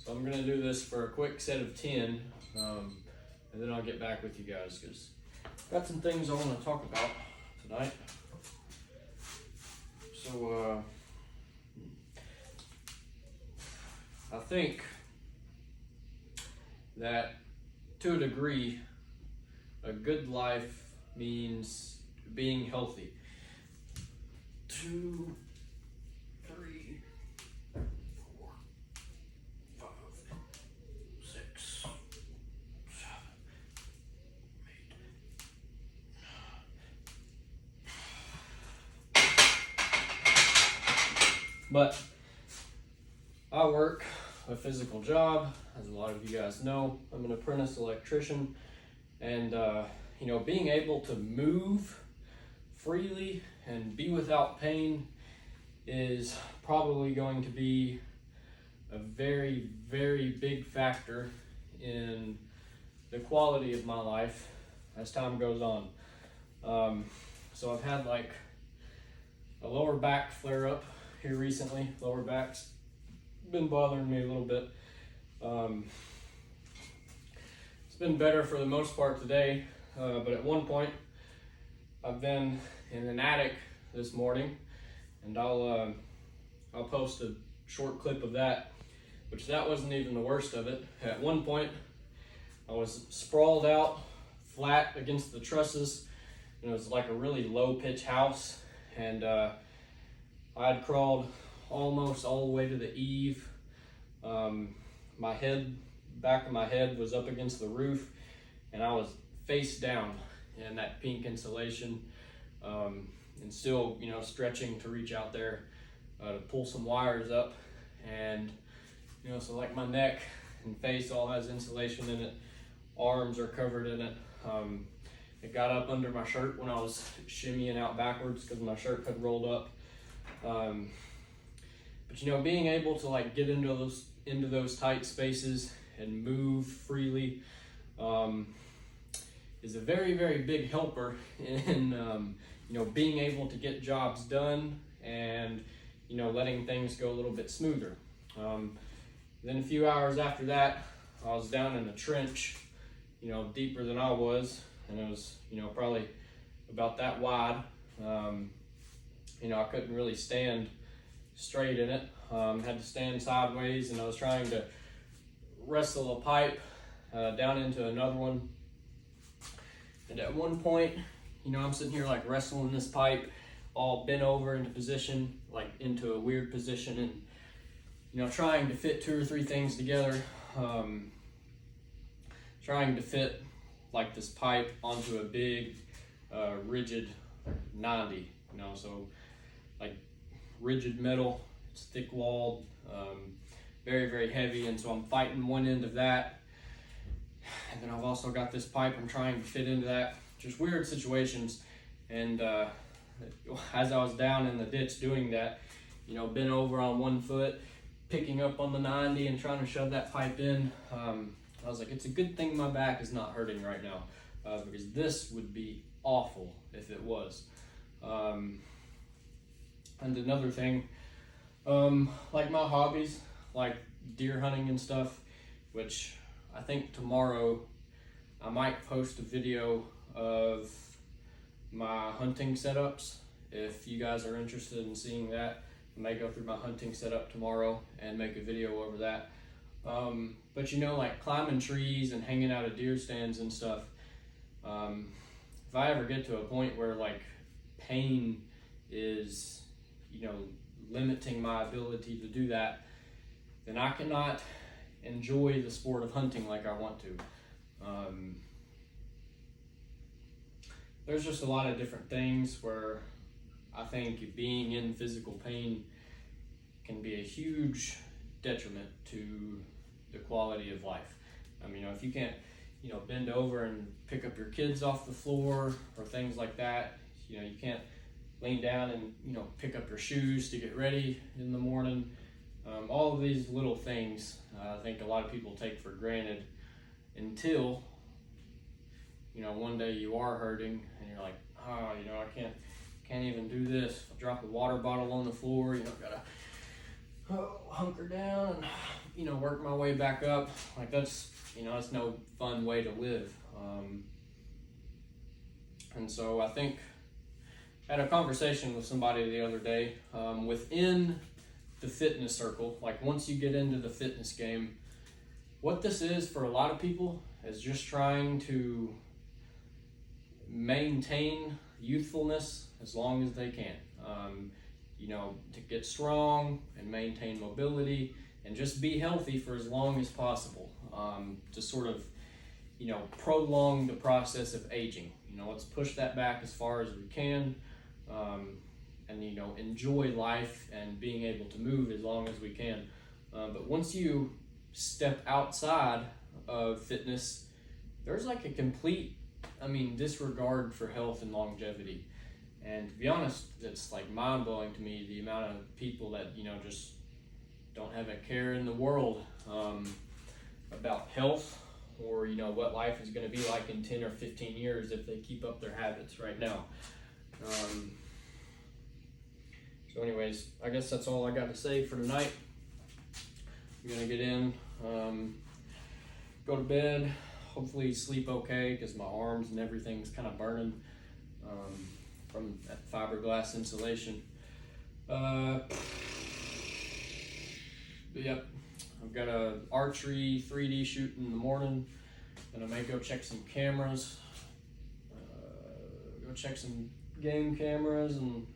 So I'm gonna do this for a quick set of 10, and then I'll get back with you guys because I've got some things I want to talk about tonight. So I think that to a degree, a good life means being healthy. 2, 3, 4, 5, 6, 7, 8. But I work a physical job, as a lot of you guys know. I'm an apprentice electrician, and being able to move freely and be without pain is probably going to be a very, very big factor in the quality of my life as time goes on. So I've had like a lower back flare up here recently. Lower back's been bothering me a little bit. It's been better for the most part today, but at one point I've been in an attic this morning, and I'll post a short clip of that, which that wasn't even the worst of it. At one point I was sprawled out flat against the trusses, and it was like a really low pitch house, and I had crawled almost all the way to the eave. Back of my head was up against the roof, and I was face down in that pink insulation, and still, stretching to reach out there to pull some wires up. And so like my neck and face all has insulation in it, arms are covered in it. It got up under my shirt when I was shimmying out backwards because my shirt had rolled up. But being able to like get into those tight spaces and move freely is a very, very big helper in being able to get jobs done and letting things go a little bit smoother. Then a few hours after that, I was down in a trench, deeper than I was, and it was probably about that wide. I couldn't really stand straight in it. Had to stand sideways, and I was trying to wrestle a pipe down into another one. And at one point, I'm sitting here like wrestling this pipe, all bent over into position, like into a weird position, and trying to fit 2 or 3 things together. Trying to fit like this pipe onto a big rigid 90, so like rigid metal. It's thick walled, very, very heavy, and so I'm fighting one end of that, and then I've also got this pipe I'm trying to fit into that. Just weird situations. And as I was down in the ditch doing that, bent over on one foot, picking up on the 90 and trying to shove that pipe in, I was like, it's a good thing my back is not hurting right now, because this would be awful if it was. And another thing, like my hobbies, like deer hunting and stuff, which I think tomorrow I might post a video of my hunting setups. If you guys are interested in seeing that, I may go through my hunting setup tomorrow and make a video over that. But like climbing trees and hanging out at deer stands and stuff, if I ever get to a point where like pain is limiting my ability to do that, then I cannot enjoy the sport of hunting like I want to. There's just a lot of different things where I think being in physical pain can be a huge detriment to the quality of life. If you can't, bend over and pick up your kids off the floor or things like that, you can't lean down and, pick up your shoes to get ready in the morning. All of these little things, I think a lot of people take for granted until, one day you are hurting and you're like, oh, I can't even do this. I'll drop a water bottle on the floor, gotta hunker down and work my way back up. Like that's that's no fun way to live. And so I think I had a conversation with somebody the other day within the fitness circle. Like once you get into the fitness game, what this is for a lot of people is just trying to maintain youthfulness as long as they can. To get strong and maintain mobility and just be healthy for as long as possible. To sort of, prolong the process of aging. Let's push that back as far as we can, and enjoy life and being able to move as long as we can. But once you step outside of fitness, there's like a complete, disregard for health and longevity. And to be honest, it's like mind-blowing to me the amount of people that just don't have a care in the world about health, or what life is going to be like in 10 or 15 years if they keep up their habits right now. So anyways, I guess that's all I got to say for tonight. I'm going to get in, go to bed, hopefully sleep okay, because my arms and everything's kind of burning from that fiberglass insulation. But yep, I've got a archery 3D shoot in the morning, and I may go check some cameras, go check some game cameras, and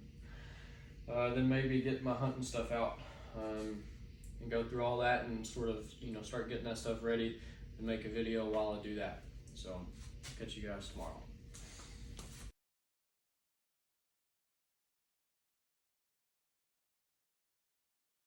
then maybe get my hunting stuff out, and go through all that and sort of start getting that stuff ready and make a video while I do that. So catch you guys tomorrow.